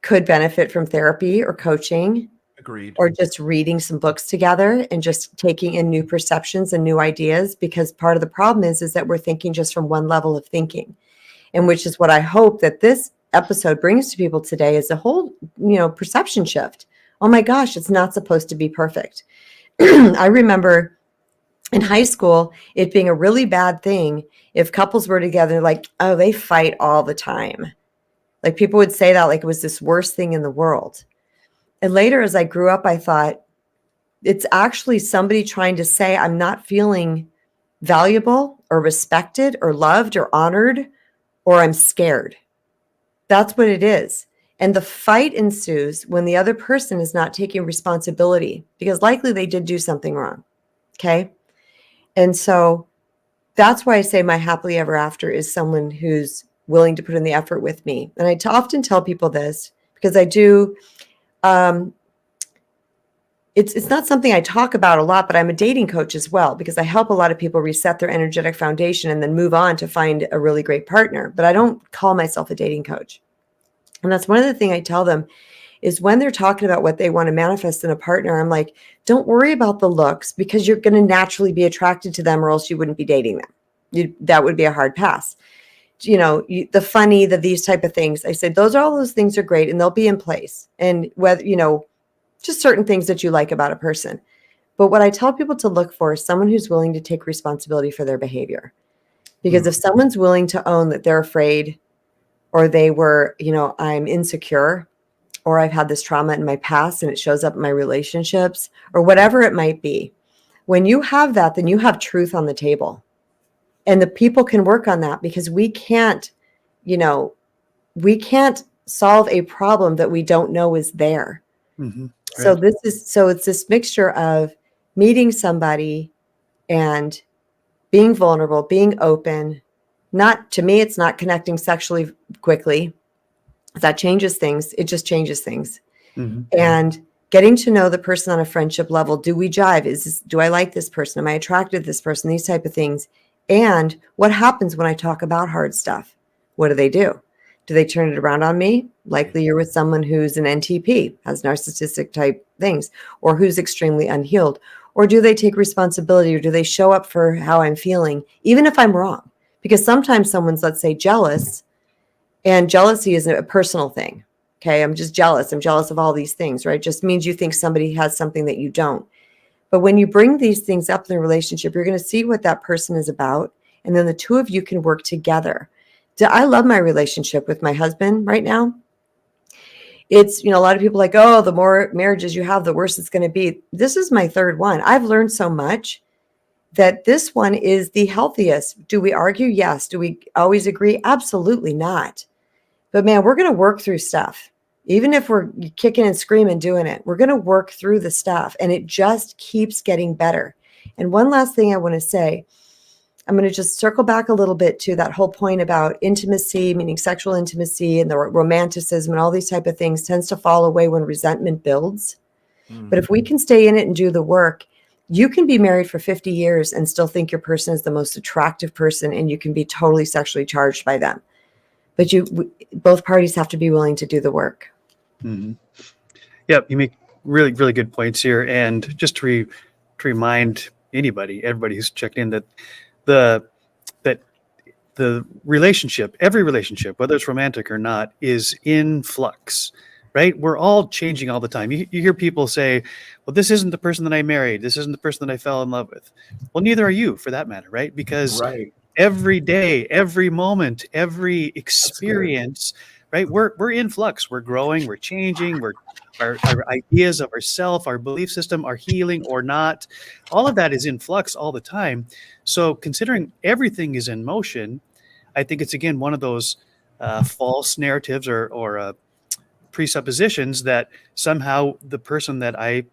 could benefit from therapy or coaching.
Agreed.
Or just reading some books together and just taking in new perceptions and new ideas, because part of the problem is that we're thinking just from one level of thinking, and which is what I hope that this episode brings to people today, is a whole, perception shift. Oh my gosh, it's not supposed to be perfect. I remember in high school, it being a really bad thing if couples were together, like, oh, they fight all the time. Like, people would say that like it was this worst thing in the world. And later, as I grew up, I thought it's actually somebody trying to say, I'm not feeling valuable or respected or loved or honored, or I'm scared. That's what it is. And the fight ensues when the other person is not taking responsibility, because likely they did do something wrong. Okay. And so that's why I say my happily ever after is someone who's willing to put in the effort with me. And I often tell people this because I do. It's not something I talk about a lot, but I'm a dating coach as well, because I help a lot of people reset their energetic foundation and then move on to find a really great partner. But I don't call myself a dating coach. And that's one of the things I tell them is when they're talking about what they want to manifest in a partner, I'm like, don't worry about the looks, because you're going to naturally be attracted to them, or else you wouldn't be dating them. That would be a hard pass. The funny, these type of things. I said, all those things are great and they'll be in place. And whether, just certain things that you like about a person. But what I tell people to look for is someone who's willing to take responsibility for their behavior. Because if someone's willing to own that they're afraid, or they were, I'm insecure, or I've had this trauma in my past and it shows up in my relationships, or whatever it might be. When you have that, then you have truth on the table. And the people can work on that, because we can't solve a problem that we don't know is there.
Mm-hmm.
Right. So it's this mixture of meeting somebody and being vulnerable, being open. To me, it's not connecting sexually quickly. That changes things. It just changes things. Mm-hmm. And getting to know the person on a friendship level. Do we jive? Do I like this person? Am I attracted to this person? These type of things. And what happens when I talk about hard stuff? What do they do? Do they turn it around on me? Likely you're with someone who's an NTP, has narcissistic type things, or who's extremely unhealed. Or do they take responsibility, or do they show up for how I'm feeling, even if I'm wrong? Because sometimes someone's, let's say, jealous, and jealousy is a personal thing. Okay, I'm just jealous. I'm jealous of all these things, right? Just means you think somebody has something that you don't. But when you bring these things up in a relationship, you're going to see what that person is about. And then the two of you can work together. I love my relationship with my husband right now. It's, a lot of people like, oh, the more marriages you have, the worse it's going to be. This is my third one. I've learned so much that this one is the healthiest. Do we argue? Yes. Do we always agree? Absolutely not. But man, we're going to work through stuff. Even if we're kicking and screaming doing it, we're going to work through the stuff, and it just keeps getting better. And one last thing I want to say, I'm going to just circle back a little bit to that whole point about intimacy, meaning sexual intimacy, and the romanticism and all these type of things tends to fall away when resentment builds. Mm-hmm. But if we can stay in it and do the work, you can be married for 50 years and still think your person is the most attractive person, and you can be totally sexually charged by them. But both parties have to be willing to do the work.
Mm-hmm. Yeah, you make really, really good points here. And just to remind everybody who's checked in, that the relationship, every relationship, whether it's romantic or not, is in flux, right? We're all changing all the time. You hear people say, well, this isn't the person that I married. This isn't the person that I fell in love with. Well, neither are you, for that matter, right? Because every day, every moment, every experience right? We're in flux. We're growing. We're changing. Our ideas of ourself, our belief system, are healing or not. All of that is in flux all the time. So considering everything is in motion, I think it's, again, one of those false narratives or presuppositions that somehow the person that I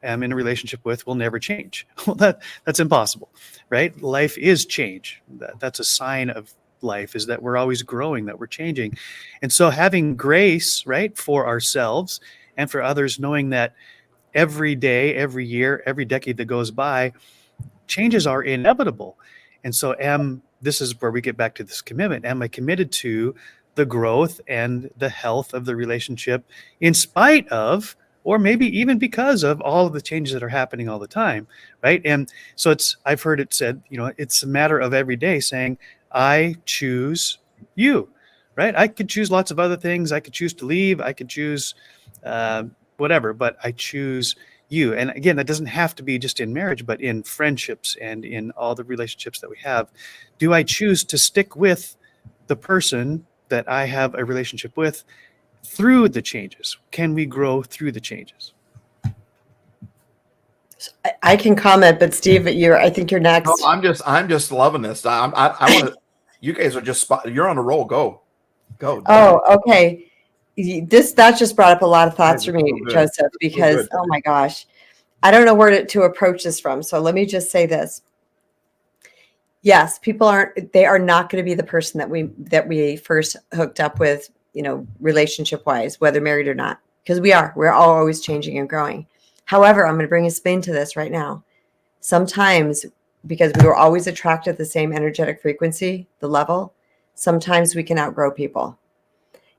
am in a relationship with will never change. Well, that's impossible, right? Life is change. That's a sign of life, is that we're always growing, that we're changing. And so having grace, right, for ourselves and for others, knowing that every day, every year, every decade that goes by, changes are inevitable. And so this is where we get back to this commitment. Am I committed to the growth and the health of the relationship in spite of, or maybe even because of, all of the changes that are happening all the time, right? And so I've heard it said, it's a matter of every day saying, I choose you, right? I could choose lots of other things. I could choose to leave. I could choose whatever, but I choose you. And again, that doesn't have to be just in marriage, but in friendships and in all the relationships that we have. Do I choose to stick with the person that I have a relationship with through the changes? Can we grow through the changes?
I can comment, but Steve, I think you're next.
No, I'm just loving this. I want to. You guys are just you're on a roll. Go.
Oh, okay. That just brought up a lot of thoughts for me, Joseph, because oh my gosh, I don't know where to approach this from. So let me just say this. Yes, people they are not going to be the person that we first hooked up with, relationship wise, whether married or not, because we're all always changing and growing. However, I'm going to bring a spin to this right now. Sometimes, because we were always attracted to the same energetic frequency, the level, sometimes we can outgrow people.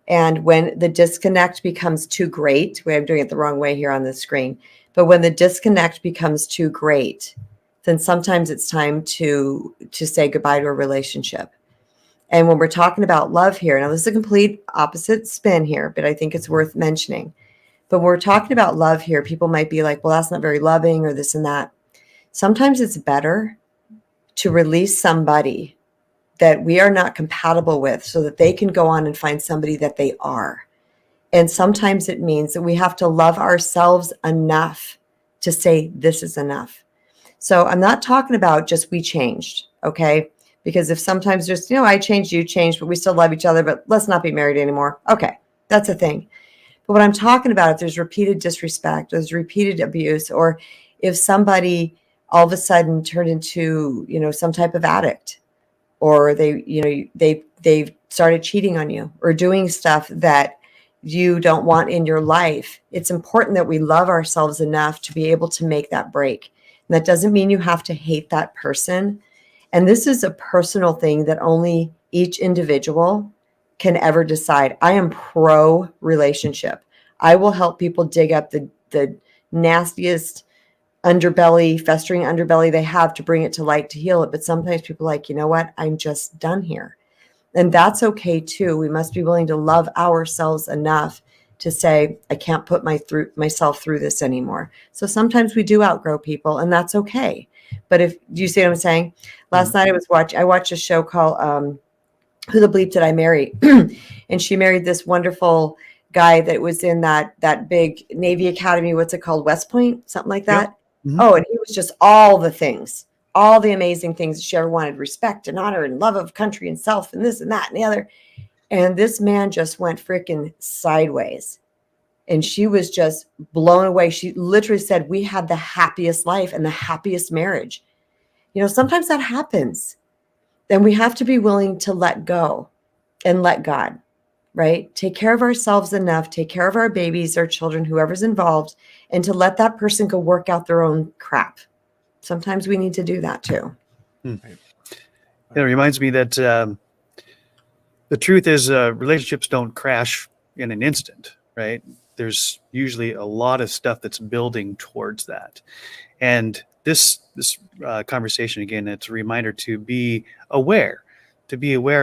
And when the disconnect becomes too great, I'm doing it the wrong way here on the screen, but when the disconnect becomes too great, then sometimes it's time to say goodbye to a relationship. And when we're talking about love here, now this is a complete opposite spin here, but I think it's worth mentioning. But when we're talking about love here, people might be like, well, that's not very loving, or this and that. Sometimes it's better to release somebody that we are not compatible with so that they can go on and find somebody that they are. And sometimes it means that we have to love ourselves enough to say, this is enough. So I'm not talking about just we changed, okay? Because if sometimes just, I changed, you changed, but we still love each other, but let's not be married anymore. Okay, that's a thing. But what I'm talking about, if there's repeated disrespect, there's repeated abuse, or if somebody all of a sudden turned into, some type of addict, or they've started cheating on you or doing stuff that you don't want in your life, it's important that we love ourselves enough to be able to make that break. And that doesn't mean you have to hate that person. And this is a personal thing that only each individual can ever decide. I am pro relationship. I will help people dig up the nastiest underbelly, festering underbelly they have to bring it to light, to heal it. But sometimes people are like, you know what? I'm just done here. And that's okay too. We must be willing to love ourselves enough to say, I can't put myself through this anymore. So sometimes we do outgrow people, and that's okay. But do you see what I'm saying? Last night I watched a show called Who the Bleep Did I Marry? And she married this wonderful guy that was in that big Navy Academy. What's it called? West Point, something like that. Yep. Mm-hmm. Oh, and he was just all the things, all the amazing things that she ever wanted: respect and honor and love of country and self and this and that and the other. And this man just went freaking sideways. And she was just blown away. She literally said, we had the happiest life and the happiest marriage. Sometimes that happens. Then we have to be willing to let go and let God, right? Take care of ourselves enough, take care of our babies, our children, whoever's involved, and to let that person go work out their own crap. Sometimes we need to do that too.
It reminds me that the truth is relationships don't crash in an instant, right? There's usually a lot of stuff that's building towards that. And this conversation, again, it's a reminder to be aware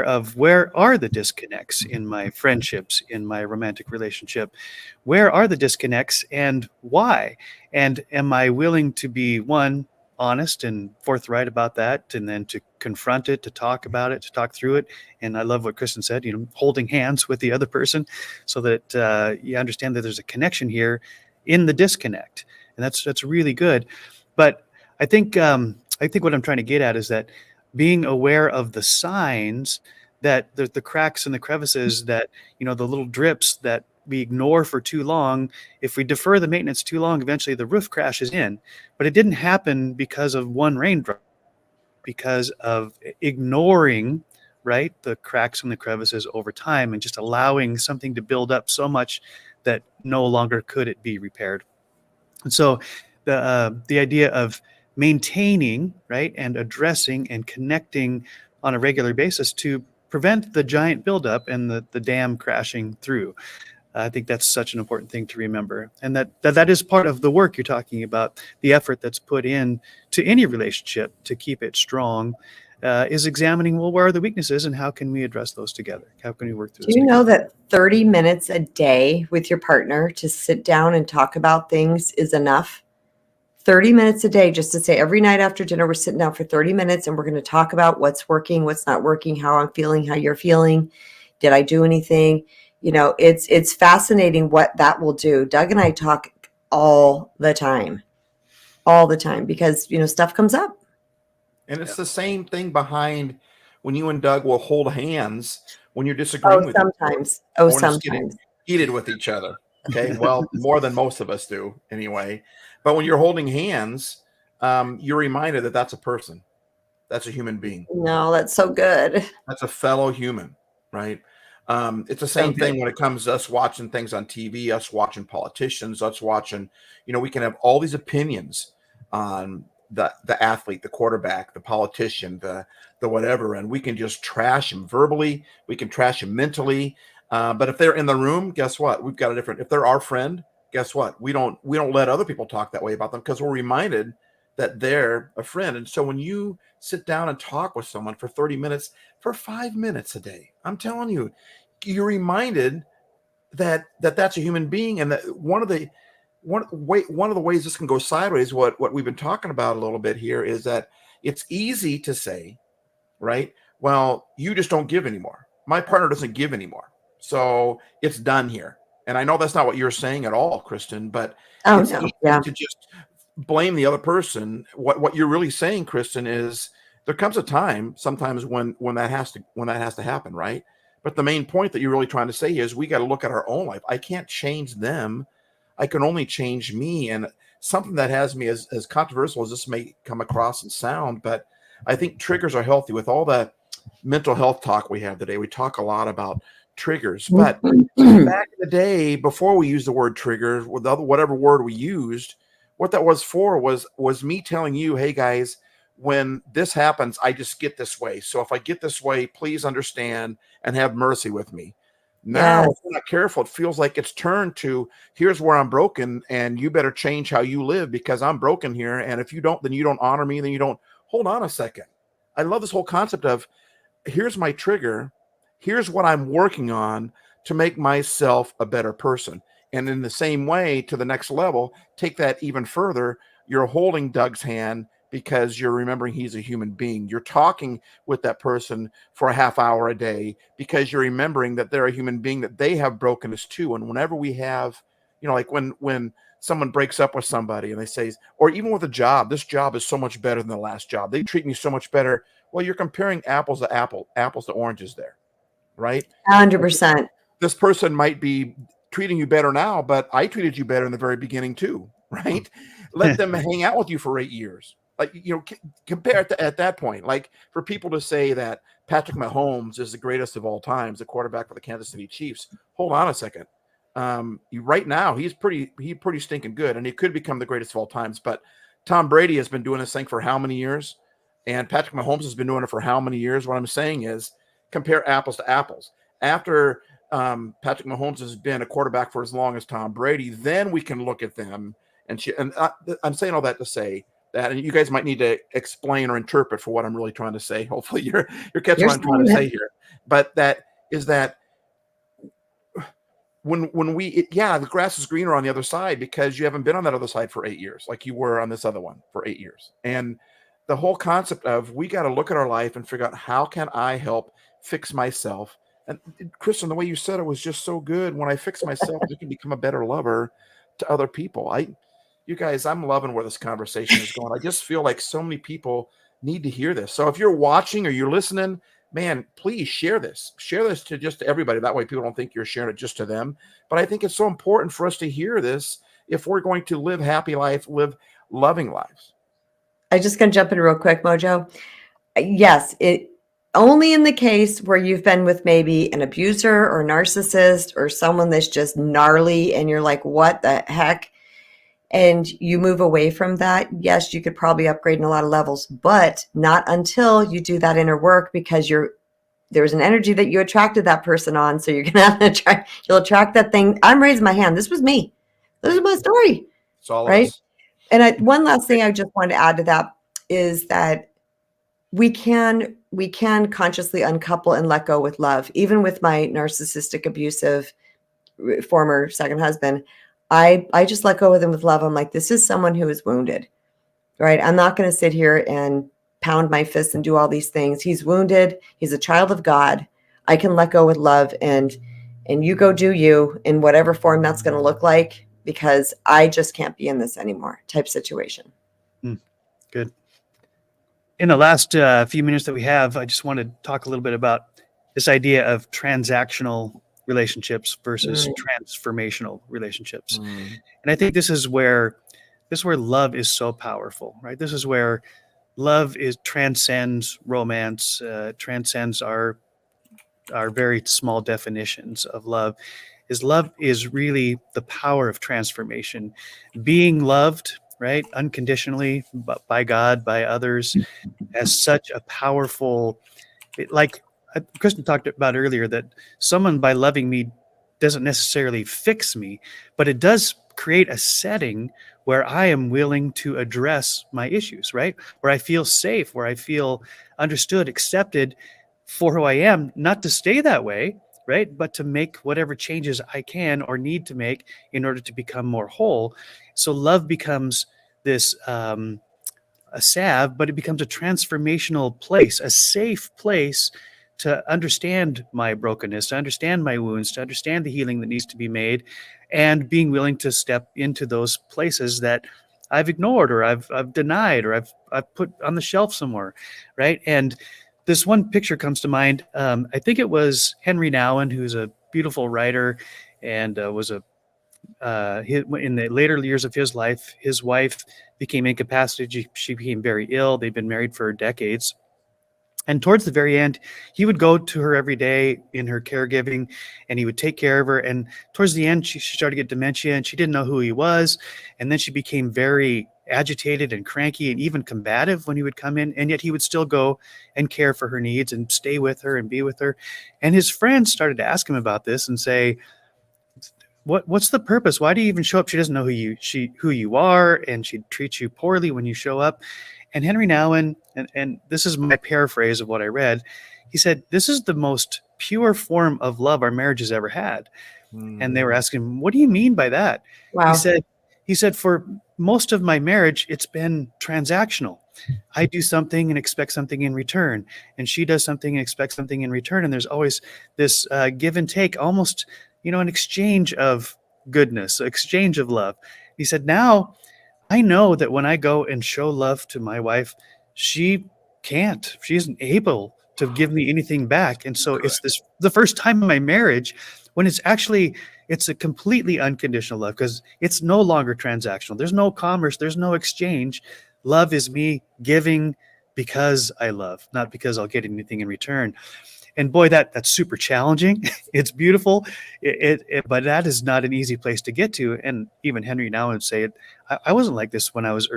of where are the disconnects in my friendships, in my romantic relationship, where are the disconnects and why? And am I willing to be, one, honest and forthright about that, and then to confront it, to talk about it, to talk through it. And I love what Kristen said, holding hands with the other person so that you understand that there's a connection here in the disconnect. And that's really good. But I think what I'm trying to get at is that being aware of the signs that the cracks and the crevices, that, the little drips that we ignore for too long. If we defer the maintenance too long, eventually the roof crashes in. But it didn't happen because of one raindrop, because of ignoring, right, the cracks and the crevices over time, and just allowing something to build up so much that no longer could it be repaired. And so the idea of maintaining, right, and addressing and connecting on a regular basis to prevent the giant buildup and the dam crashing through. I think that's such an important thing to remember, and that is part of the work you're talking about. The effort that's put in to any relationship to keep it strong is examining, well, where are the weaknesses and how can we address those together? How can we work through?
Do you know that 30 minutes a day with your partner to sit down and talk about things is enough? 30 minutes a day, just to say every night after dinner, we're sitting down for 30 minutes and we're going to talk about what's working, what's not working, how I'm feeling, how you're feeling. Did I do anything? It's fascinating what that will do. Doug and I talk all the time, because, stuff comes up.
And it's the same thing behind when you and Doug will hold hands when you're disagreeing with
sometimes.
each other.
Sometimes.
Getting heated with each other. Okay. Well, more than most of us do anyway. But when you're holding hands, you're reminded that that's a person. That's a human being.
No, that's so good.
That's a fellow human, right? It's the same thing when it comes to us watching things on TV, us watching politicians, us watching, we can have all these opinions on the athlete, the quarterback, the politician, the whatever, and we can just trash him verbally. We can trash him mentally. But if they're in the room, guess what? We've got a different, if they're our friend, guess what? We don't let other people talk that way about them because we're reminded that they're a friend. And so when you sit down and talk with someone for 30 minutes, for 5 minutes a day, I'm telling you, you're reminded that that's a human being. And that one of the ways this can go sideways, what we've been talking about a little bit here, is that it's easy to say, right, well, you just don't give anymore. My partner doesn't give anymore. So it's done here. And I know that's not what you're saying at all, Kristen, but it's easy to just blame the other person. What you're really saying, Kristen, is there comes a time sometimes when that has to happen, right? But the main point that you're really trying to say is we got to look at our own life. I can't change them. I can only change me. And something that has me as controversial as this may come across and sound, but I think triggers are healthy. With all that mental health talk we have today, we talk a lot about triggers, but back in the day, before we used the word trigger, whatever word we used, what that was for was me telling you, hey guys, when this happens, I just get this way. So if I get this way, please understand and have mercy with me. Now, if we're not careful, it feels like it's turned to, here's where I'm broken and you better change how you live because I'm broken here. And if you don't, then you don't honor me, then you don't. Hold on a second. I love this whole concept of, here's my trigger. Here's what I'm working on to make myself a better person. And in the same way, to the next level, take that even further. You're holding Doug's hand because you're remembering he's a human being. You're talking with that person for a half hour a day because you're remembering that they're a human being, that they have brokenness too. And whenever we have, like when someone breaks up with somebody and they say, or even with a job, this job is so much better than the last job. They treat me so much better. Well, you're comparing apples to oranges there, right?
100%.
This person might be treating you better now, but I treated you better in the very beginning too, right? Let them hang out with you for 8 years. Like, compare it at that point. Like, for people to say that Patrick Mahomes is the greatest of all times, the quarterback for the Kansas City Chiefs. Hold on a second. Right now, he's pretty stinking good, and he could become the greatest of all times. But Tom Brady has been doing this thing for how many years? And Patrick Mahomes has been doing it for how many years? What I'm saying is, compare apples to apples. After Patrick Mahomes has been a quarterback for as long as Tom Brady, then we can look at them. And I'm saying all that to say that, and you guys might need to explain or interpret for what I'm really trying to say. Hopefully you're catching what I'm trying to say here. But that is that the grass is greener on the other side because you haven't been on that other side for 8 years, like you were on this other one for 8 years. And the whole concept of we got to look at our life and figure out how can I help fix myself. And Kristen, the way you said it was just so good. When I fix myself, I can become a better lover to other people. You guys, I'm loving where this conversation is going. I just feel like so many people need to hear this. So if you're watching or you're listening, man, please share this. Share this to just everybody. That way people don't think you're sharing it just to them. But I think it's so important for us to hear this if we're going to live happy life, live loving lives.
I just gonna jump in real quick, Mojo. Yes, it only in the case where you've been with maybe an abuser or narcissist or someone that's just gnarly and you're like, what the heck? And you move away from that. Yes, you could probably upgrade in a lot of levels, but not until you do that inner work, because there's an energy that you attracted that person on. So you're gonna have to you'll attract that thing. I'm raising my hand. This was me. This is my story.
It's all
right.
of us.
And one last thing I just wanted to add to that is that we can consciously uncouple and let go with love. Even with my narcissistic, abusive former second husband, I just let go with him with love. I'm like, this is someone who is wounded, right? I'm not going to sit here and pound my fists and do all these things. He's wounded. He's a child of God. I can let go with love, and you go do you in whatever form that's going to look like, because I just can't be in this anymore type situation.
Good. In the last few minutes that we have, I just want to talk a little bit about this idea of transactional relationships versus transformational relationships. And I think this is where love is so powerful, right? This is where love transcends romance, transcends our very small definitions of love. Love is really the power of transformation, being loved, right, unconditionally by God, by others, as such a powerful, like Kristen talked about earlier, that someone by loving me doesn't necessarily fix me, but it does create a setting where I am willing to address my issues, right? Where I feel safe, where I feel understood, accepted for who I am, not to stay that way, right? But to make whatever changes I can or need to make in order to become more whole. So love becomes this a salve, but it becomes a transformational place, a safe place to understand my brokenness, to understand my wounds, to understand the healing that needs to be made, and being willing to step into those places that I've ignored or I've denied or I've put on the shelf somewhere, right? And this one picture comes to mind. I think it was Henry Nouwen, who's a beautiful writer, and was in the later years of his life, his wife became incapacitated. She became very ill. They'd been married for decades. And towards the very end, he would go to her every day in her caregiving, and he would take care of her. And towards the end, she started to get dementia, and she didn't know who he was. And then she became very agitated and cranky and even combative when he would come in. And yet he would still go and care for her needs and stay with her and be with her. And his friends started to ask him about this and say, what's the purpose? Why do you even show up? She doesn't know who you are, and she treats you poorly when you show up. And Henry Nouwen, and this is my paraphrase of what I read, he said, this is the most pure form of love our marriage has ever had. And they were asking him, what do you mean by that?
Wow.
He said, for most of my marriage, it's been transactional. I do something and expect something in return, and she does something and expects something in return. And there's always this give and take, almost, an exchange of goodness, exchange of love. He said, now I know that when I go and show love to my wife, she isn't able to give me anything back. And so it's the first time in my marriage when it's a completely unconditional love, because it's no longer transactional. There's no commerce. There's no exchange. Love is me giving because I love, not because I'll get anything in return. And boy, that's super challenging. It's beautiful, but that is not an easy place to get to. And even Henry Nouwen would say it. I wasn't like this when I was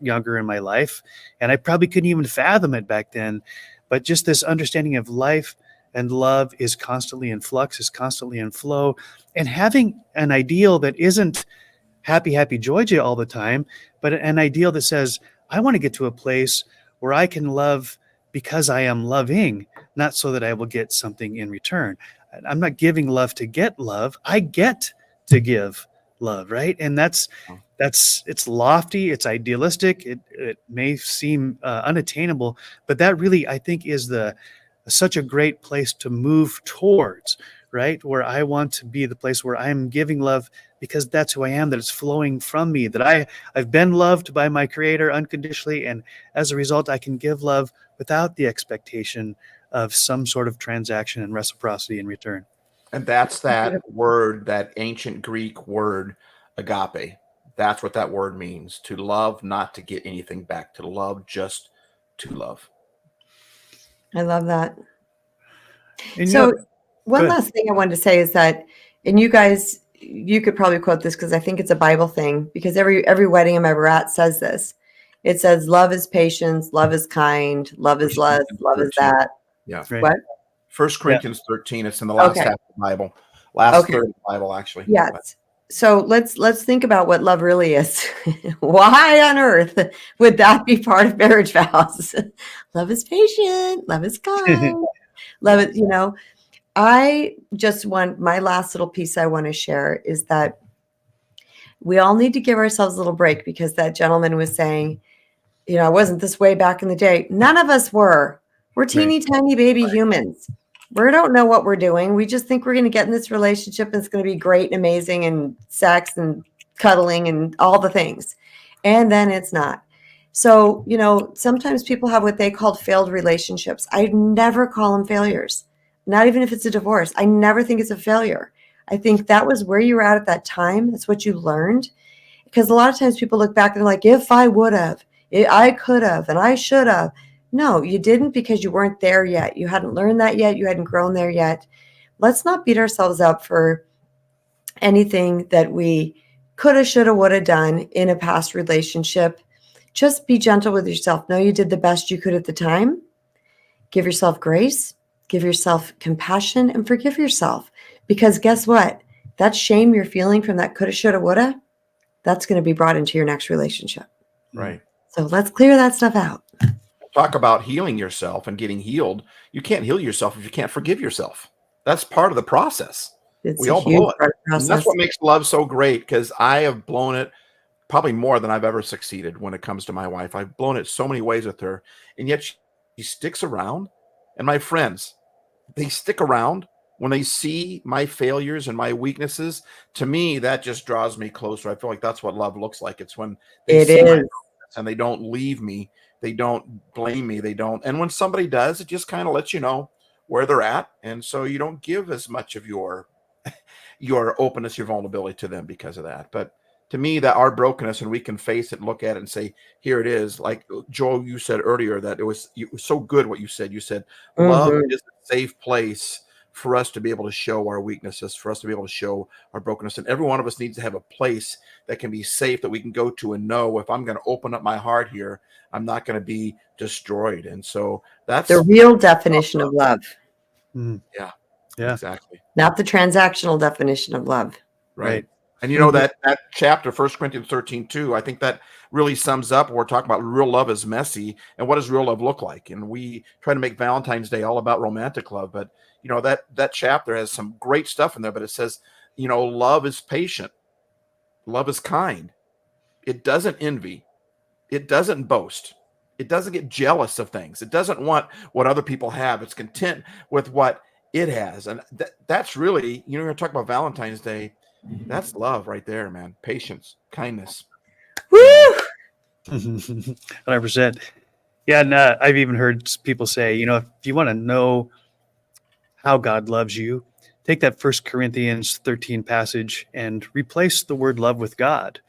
younger in my life, and I probably couldn't even fathom it back then. But just this understanding of life and love is constantly in flux, is constantly in flow, and having an ideal that isn't happy, joy all the time, but an ideal that says, I want to get to a place where I can love because I am loving, not so that I will get something in return. I'm not giving love to get love. I get to give love, right? And that's it's lofty, it's idealistic, it may seem unattainable, but that really, I think, is such a great place to move towards, right? Where I want to be the place where I'm giving love because that's who I am, that it's flowing from me, that I've been loved by my Creator unconditionally, and as a result, I can give love without the expectation of some sort of transaction and reciprocity in return.
And that's that word, that ancient Greek word, agape. That's what that word means: to love, not to get anything back; to love, just to love.
I love that.
And
So
go
one
ahead.
last thing I wanted to say is that, and you guys, you could probably quote this because I think it's a Bible thing, because every wedding I'm ever at says this. It says, love is patience, love is kind, love is love, love is that.
Yeah.
Right.
What?
1 Corinthians 13. It's in the last half of the Bible. Last third of the Bible, actually.
Yes. So let's think about what love really is. Why on earth would that be part of marriage vows? Love is patient, love is kind, love it, I just want, my last little piece I want to share is that we all need to give ourselves a little break, because that gentleman was saying, I wasn't this way back in the day. None of us were. We're teeny tiny baby humans. We don't know what we're doing. We just think we're going to get in this relationship and it's going to be great and amazing and sex and cuddling and all the things. And then it's not. So, sometimes people have what they call failed relationships. I never call them failures. Not even if it's a divorce. I never think it's a failure. I think that was where you were at that time. That's what you learned. Because a lot of times people look back and they're like, if I would have, I could have, and I should have. No, you didn't, because you weren't there yet. You hadn't learned that yet. You hadn't grown there yet. Let's not beat ourselves up for anything that we coulda, shoulda, woulda done in a past relationship. Just be gentle with yourself. Know you did the best you could at the time. Give yourself grace. Give yourself compassion and forgive yourself. Because guess what? That shame you're feeling from that coulda, shoulda, woulda, that's going to be brought into your next relationship.
Right.
So let's clear that stuff out.
Talk about healing yourself and getting healed. You can't heal yourself if you can't forgive yourself. That's part of the process. We all blow it. And that's what makes love so great, because I have blown it probably more than I've ever succeeded when it comes to my wife. I've blown it so many ways with her, and yet she sticks around. And my friends, they stick around when they see my failures and my weaknesses. To me, that just draws me closer. I feel like that's what love looks like. It's when they see my failures and they don't leave me. They don't blame me. They don't. And when somebody does, it just kind of lets you know where they're at. And so you don't give as much of your openness, your vulnerability to them because of that. But to me, that our brokenness, and we can face it and look at it and say, here it is. Like Joe, you said earlier that it was so good what you said. You said, love is a safe place for us to be able to show our weaknesses, for us to be able to show our brokenness. And every one of us needs to have a place that can be safe, that we can go to and know, if I'm going to open up my heart here, I'm not going to be destroyed. And so that's
the real definition of love.
Yeah,
exactly.
Not the transactional definition of love.
Right. And that chapter, 1 Corinthians 13:2, I think that really sums up what we're talking about. Real love is messy. And what does real love look like? And we try to make Valentine's Day all about romantic love. But, that chapter has some great stuff in there. But it says, love is patient. Love is kind. It doesn't envy. It doesn't boast. It doesn't get jealous of things. It doesn't want what other people have. It's content with what it has. And that's really, you're going to talk about Valentine's Day. That's love right there, man. Patience, kindness.
Woo!
100%. Yeah, and I've even heard people say, if you want to know how God loves you, take that 1 Corinthians 13 passage and replace the word love with God,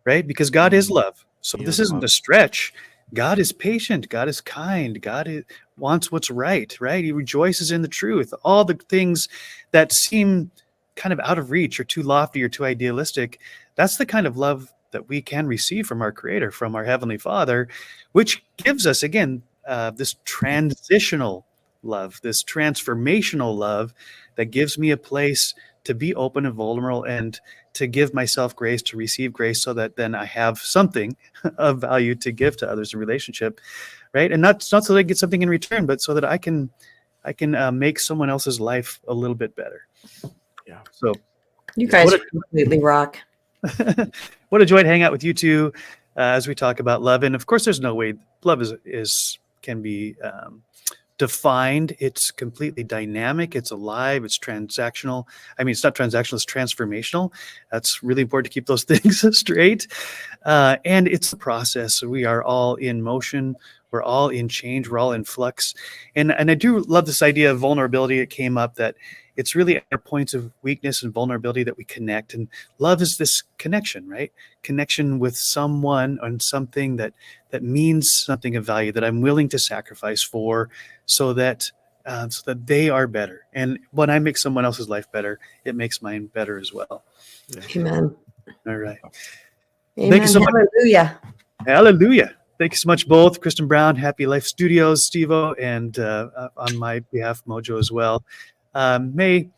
right? Because God is love. So this isn't a stretch. God is patient. God is kind. God wants what's right? He rejoices in the truth. All the things that seem kind of out of reach or too lofty or too idealistic, that's the kind of love that we can receive from our Creator, from our Heavenly Father, which gives us, again, this transitional love, this transformational love that gives me a place to be open and vulnerable and to give myself grace, to receive grace, so that then I have something of value to give to others in relationship, right? And not so that I get something in return, but so that I can I can make someone else's life a little bit better.
Yeah.
So
You guys
What
completely rock.
what a joy to hang out with you two as we talk about love. And of course, there's no way love can be defined. It's completely dynamic. It's alive. It's transactional. I mean, it's not transactional. It's transformational. That's really important to keep those things straight. And it's a process. We are all in motion. We're all in change. We're all in flux. And I do love this idea of vulnerability. It came up that it's really our points of weakness and vulnerability that we connect. And love is this connection, right? Connection with someone and something that means something of value that I'm willing to sacrifice for, so that they are better. And when I make someone else's life better, it makes mine better as well.
Amen.
All right.
Amen.
Thank you so much.
Hallelujah.
Hallelujah. Thank you so much, both. Kristen Brown, Happy Life Studios, Stevo, and on my behalf, MoJOE as well. May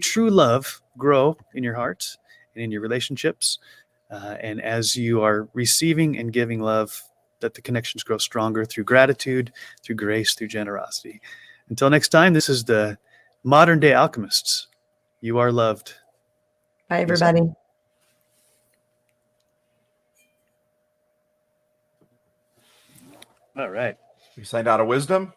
true love grow in your heart and in your relationships. And as you are receiving and giving love, that the connections grow stronger through gratitude, through grace, through generosity. Until next time, this is the Modern Day Alchemists. You are loved.
Bye, everybody.
All right.
We signed out of wisdom.